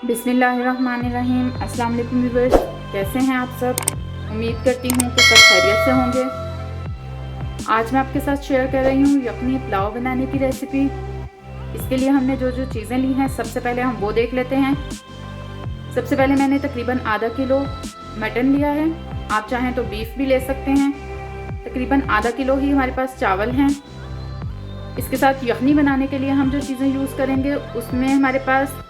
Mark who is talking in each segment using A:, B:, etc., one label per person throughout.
A: बिस्मिल्लाहिर्रहमानिर्रहीम। अस्सलाम वालेकुम व्यूअर्स, कैसे हैं आप सब? उम्मीद करती हूँ कि सब खैरियत से होंगे। आज मैं आपके साथ शेयर कर रही हूँ यखनी पुलाव बनाने की रेसिपी। इसके लिए हमने जो जो चीज़ें ली हैं सबसे पहले हम वो देख लेते हैं। सबसे पहले मैंने तकरीबन आधा किलो मटन लिया है। आप चाहें तो बीफ भी ले सकते हैं। तकरीबन आधा किलो ही हमारे पास चावल हैं। इसके साथ यखनी बनाने के लिए हम जो चीज़ें यूज़ करेंगे उसमें हमारे पास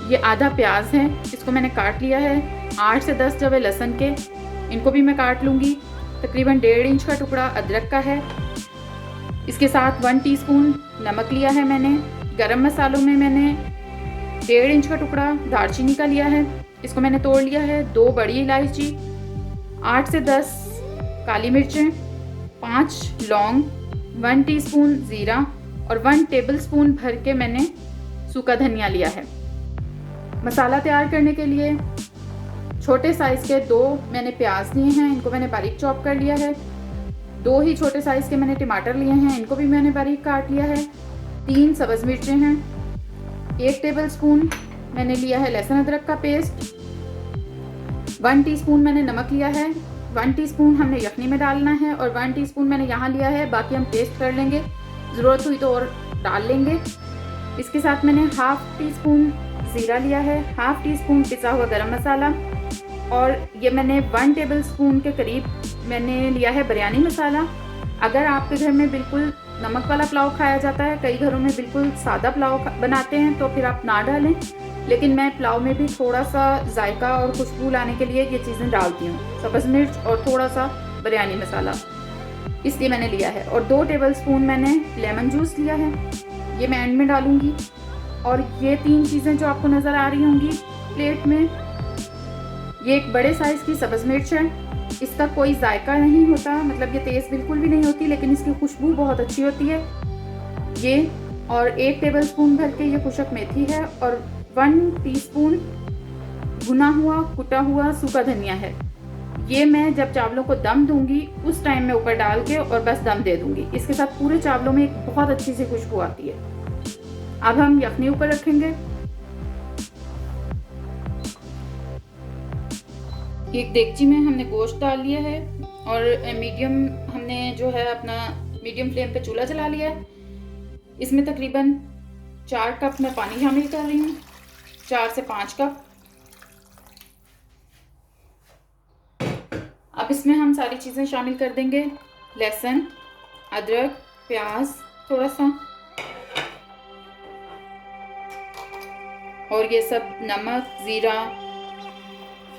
A: ये आधा प्याज है, इसको मैंने काट लिया है। 8 से 10 जवे लहसुन के, इनको भी मैं काट लूँगी। तकरीबन 1.5 इंच का टुकड़ा अदरक का है। इसके साथ 1 टीस्पून नमक लिया है मैंने। गरम मसालों में मैंने 1.5 इंच का टुकड़ा दालचीनी का लिया है, इसको मैंने तोड़ लिया है। 2 बड़ी इलायची, 8 से 10 काली मिर्चें, 5 लौंग, 1 टीस्पून ज़ीरा और 1 टेबलस्पून भर के मैंने सूखा धनिया लिया है। मसाला तैयार करने के लिए छोटे साइज़ के 2 मैंने प्याज लिए हैं, इनको मैंने बारीक चॉप कर लिया है। 2 ही छोटे साइज़ के मैंने टमाटर लिए हैं, इनको भी मैंने बारीक काट लिया है। 3 सब्ज़ मिर्चें हैं। 1 टेबलस्पून मैंने लिया है लहसुन अदरक का पेस्ट। 1 टीस्पून मैंने नमक लिया है। 1 टीस्पून हमने यखनी में डालना है और 1 टीस्पून मैंने यहाँ लिया है, बाकी हम टेस्ट कर लेंगे, ज़रूरत हुई तो और डाल लेंगे। इसके साथ मैंने हाफ़ टीस्पून ज़ीरा लिया है, हाफ़ टीस्पून पिसा हुआ गरम मसाला और ये मैंने 1 टेबलस्पून के करीब मैंने लिया है बिरयानी मसाला। अगर आपके घर में बिल्कुल नमक वाला पुलाव खाया जाता है, कई घरों में बिल्कुल सादा पुलाव बनाते हैं, तो फिर आप ना डालें, लेकिन मैं पुलाव में भी थोड़ा सा जायका और खुशबू लाने के लिए ये चीज़ें डालती हूँ। सब्ज़ मिर्च और थोड़ा सा बिरयानी मसाला, इसलिए मैंने लिया है। और 2 टेबलस्पून मैंने लेमन जूस लिया है, ये मैं एंड में डालूँगी। और ये 3 चीज़ें जो आपको नज़र आ रही होंगी प्लेट में, ये एक बड़े साइज़ की सब्ज़ मिर्च है। इसका कोई जायका नहीं होता, मतलब ये तेज़ बिल्कुल भी नहीं होती, लेकिन इसकी खुशबू बहुत अच्छी होती है ये। और 1 टेबलस्पून भर के ये खुशक मेथी है और 1 टीस्पून भुना हुआ कुटा हुआ सूखा धनिया है। ये मैं जब चावलों को दम दूंगी उस टाइम में ऊपर डाल के और बस दम दे दूंगी। इसके साथ पूरे चावलों में एक बहुत अच्छी सी खुशबू आती है। अब हम यखनी ऊपर रखेंगे। एक देगची में हमने गोश्त डाल लिया है और मीडियम हमने जो है अपना मीडियम फ्लेम पे चूल्हा जला लिया है। इसमें तकरीबन 4 कप मैं पानी शामिल कर रही हूँ, 4 से 5 कप। अब इसमें हम सारी चीज़ें शामिल कर देंगे, लहसुन, अदरक, प्याज थोड़ा सा, और ये सब नमक, ज़ीरा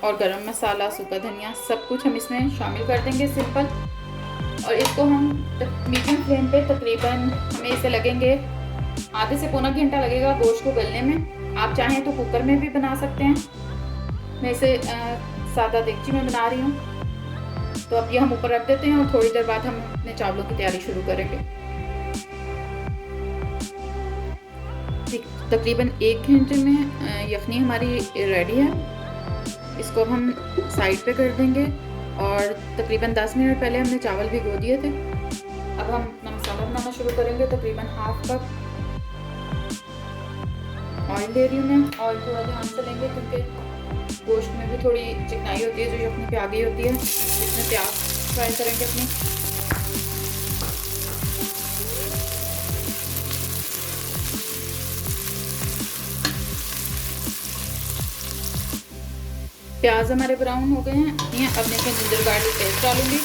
A: और गरम मसाला, सूखा धनिया, सब कुछ हम इसमें शामिल कर देंगे सिंपल। और इसको हम मीडियम फ्लेम पे तकरीबन हमें इसे लगेंगे आधे से पौना घंटा लगेगा गोश्त को गलने में। आप चाहें तो कुकर में भी बना सकते हैं, मैं इसे सादा देगची में बना रही हूँ। तो अब ये हम ऊपर रख देते हैं और थोड़ी देर बाद हम अपने चावलों की तैयारी शुरू करेंगे। तकरीबन 1 घंटे में यखनी हमारी रेडी है। इसको हम साइड पे कर देंगे और तकरीबन 10 मिनट पहले हमने चावल भिगो दिए थे। अब हम अपना मसाला बनाना शुरू करेंगे। तकरीबन हाफ कप ऑयल ले रही हूँ मैं। ऑयल थोड़ा ध्यान से लेंगे क्योंकि गोश्त में भी थोड़ी चिकनाई होती है जो यखनी पे आ गई होती है। इसमें प्याज फ्राई करेंगे अपनी। प्याज हमारे ब्राउन हो गए हैं। अब मैं इसमें जिंजर गार्लिक पेस्ट डालूंगी।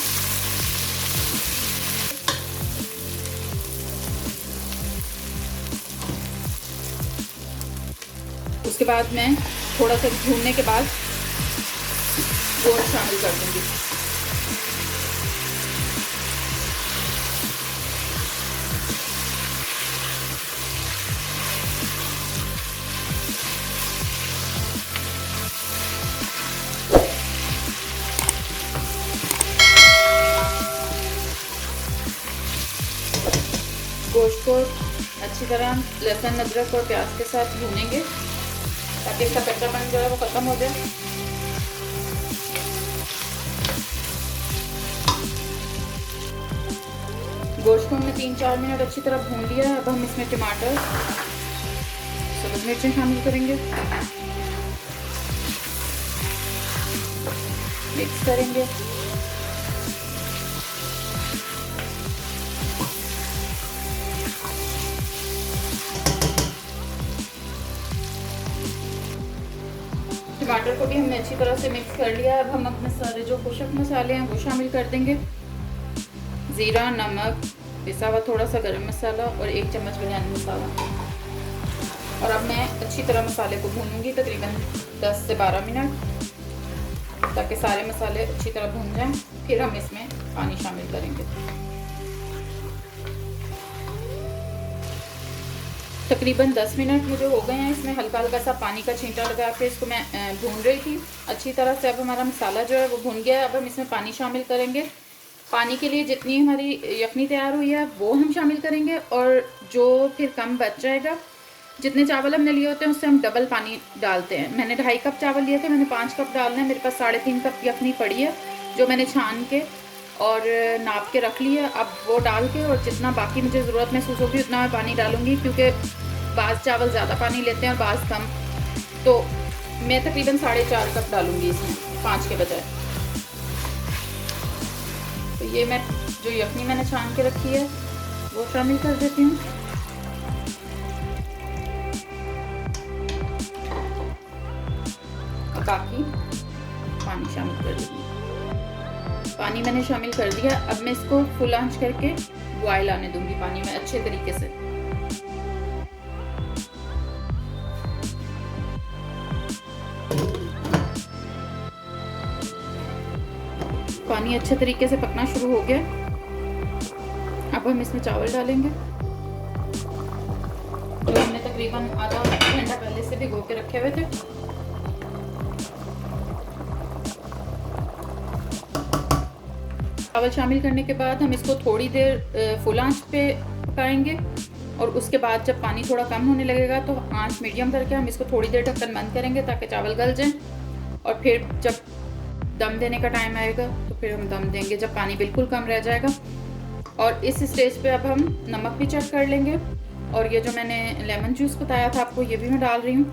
A: उसके बाद मैं थोड़ा सा भूनने के बाद गोश्त शामिल कर दूंगी। गोश्त को अच्छी तरह लहसुन, अदरक और प्याज के साथ भूनेंगे ताकि इसका कच्चापन जो है वो ख़त्म हो जाए। गोश्त को हमने 3-4 मिनट अच्छी तरह भून लिया है। अब हम इसमें टमाटर, सब्ज़ मिर्चें शामिल करेंगे। मिक्स करेंगे। टमाटर को भी हमने अच्छी तरह से मिक्स कर लिया। अब हम अपने सारे जो खुशक मसाले हैं वो शामिल कर देंगे। ज़ीरा, नमक, पिसा हुआ थोड़ा सा गरम मसाला और 1 चम्मच बिरयानी मसाला। और अब मैं अच्छी तरह मसाले को भूनूंगी तकरीबन 10 से 12 मिनट, ताकि सारे मसाले अच्छी तरह भून जाएं। फिर हम इसमें पानी शामिल करेंगे। तकरीबन 10 मिनट मुझे हो गए हैं। इसमें हल्का हल्का सा पानी का छींटा लगा के इसको मैं भून रही थी अच्छी तरह से। अब हमारा मसाला जो है वो भून गया है। अब हम इसमें पानी शामिल करेंगे। पानी के लिए जितनी हमारी यखनी तैयार हुई है वो हम शामिल करेंगे, और जो फिर कम बच जाएगा, जितने चावल हमने लिए होते हैं उससे हम डबल पानी डालते हैं। मैंने 2.5 कप चावल लिए थे, मैंने 5 कप डालना है। मेरे पास 3.5 कप यखनी पड़ी है जो मैंने छान के और नाप के रख ली है। अब वो डाल के और जितना बाकी मुझे ज़रूरत महसूस होगी उतना मैं पानी डालूँगी, क्योंकि बाज़ चावल ज़्यादा पानी लेते हैं और बाज़ कम। तो मैं तकरीबन 4.5 कप डालूँगी इसमें 5 के बजाय। तो ये मैं जो यखनी मैंने छान के रखी है वो शामिल कर देती हूँ। बाकी पानी शामिल कर देती हूँ। पानी मैंने शामिल कर दिया। अब मैं इसको फुल आंच करके बॉयल आने दूंगी पानी में अच्छे तरीके से। पानी अच्छे तरीके से पकना शुरू हो गया। अब हम इसमें चावल डालेंगे जो हमने तकरीबन आधा घंटा पहले से भिगो के रखे हुए थे। चावल शामिल करने के बाद हम इसको थोड़ी देर फुल आंच पे पकाएंगे, और उसके बाद जब पानी थोड़ा कम होने लगेगा तो आंच मीडियम करके हम इसको थोड़ी देर ढक्कन बंद करेंगे ताकि चावल गल जाएं। और फिर जब दम देने का टाइम आएगा तो फिर हम दम देंगे जब पानी बिल्कुल कम रह जाएगा। और इस स्टेज पे अब हम नमक भी चेक कर लेंगे। और ये जो मैंने लेमन जूस बताया था आपको, ये भी मैं डाल रही हूँ।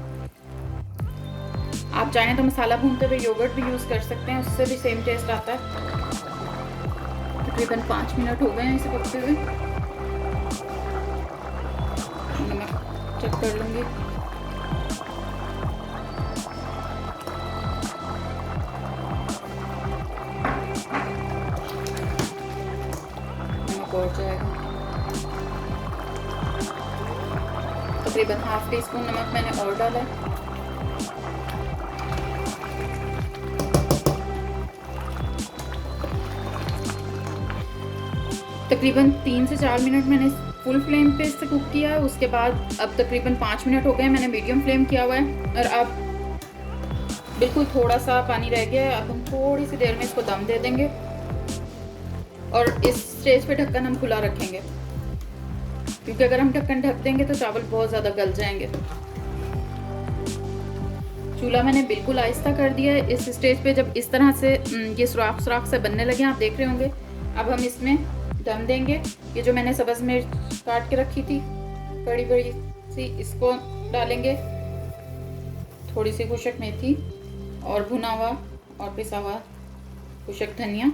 A: आप चाहें तो मसाला भूनते हुए योगर्ट भी यूज़ कर सकते हैं, उससे भी सेम टेस्ट आता है। तकरीबन 5 मिनट हो गए हैं इसे पकते हुए। नमक चेक कर लूँगी। नमक और जाएगा। तकरीबन ½ टीस्पून नमक मैंने और डाला है। तकरीबन 3 से 4 मिनट मैंने फुल फ्लेम पे इसे कुक किया। उसके बाद अब तकरीबन 5 मिनट हो गए, मैंने मीडियम फ्लेम किया हुआ है। और अब बिल्कुल थोड़ा सा पानी रह गया है। अब हम थोड़ी सी देर में इसको दम दे देंगे, और इस स्टेज पे ढक्कन हम खुला रखेंगे, क्योंकि अगर हम ढक्कन ढक देंगे तो चावल बहुत ज़्यादा गल जाएंगे। चूल्हा मैंने बिल्कुल आहिस्ता कर दिया है। इस स्टेज पे जब इस तरह से ये सुराख सुराख से बनने लगे, आप देख रहे होंगे, अब हम इसमें दम देंगे। ये जो मैंने सब्ज़ मिर्च काट के रखी थी बड़ी बड़ी सी, इसको डालेंगे। थोड़ी सी खुशक मेथी और भुना हुआ और पिसा हुआ खुशक धनिया।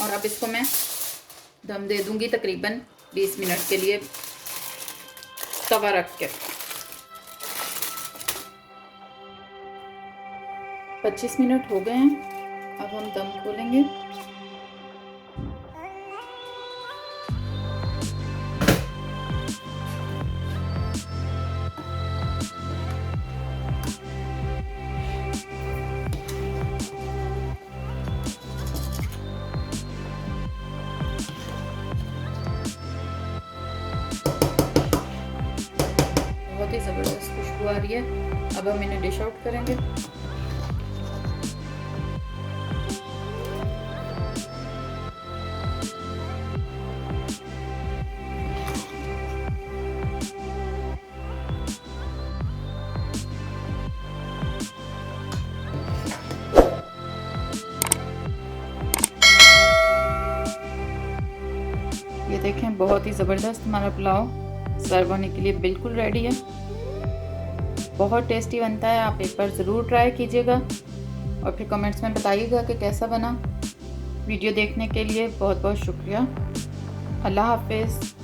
A: और अब इसको मैं दम दे दूंगी तकरीबन 20 मिनट के लिए तवा रख के। 25 मिनट हो गए हैं। अब हम दम खोलेंगे। बहुत ही ज़बरदस्त खुशबू आ रही है। अब हम इन्हें डिश आउट करेंगे। ये देखें, बहुत ही ज़बरदस्त हमारा पुलाव सर्व होने के लिए बिल्कुल रेडी है। बहुत टेस्टी बनता है। आप एक बार ज़रूर ट्राई कीजिएगा और फिर कमेंट्स में बताइएगा कि कैसा बना। वीडियो देखने के लिए बहुत बहुत शुक्रिया। अल्लाह हाफ़िज़।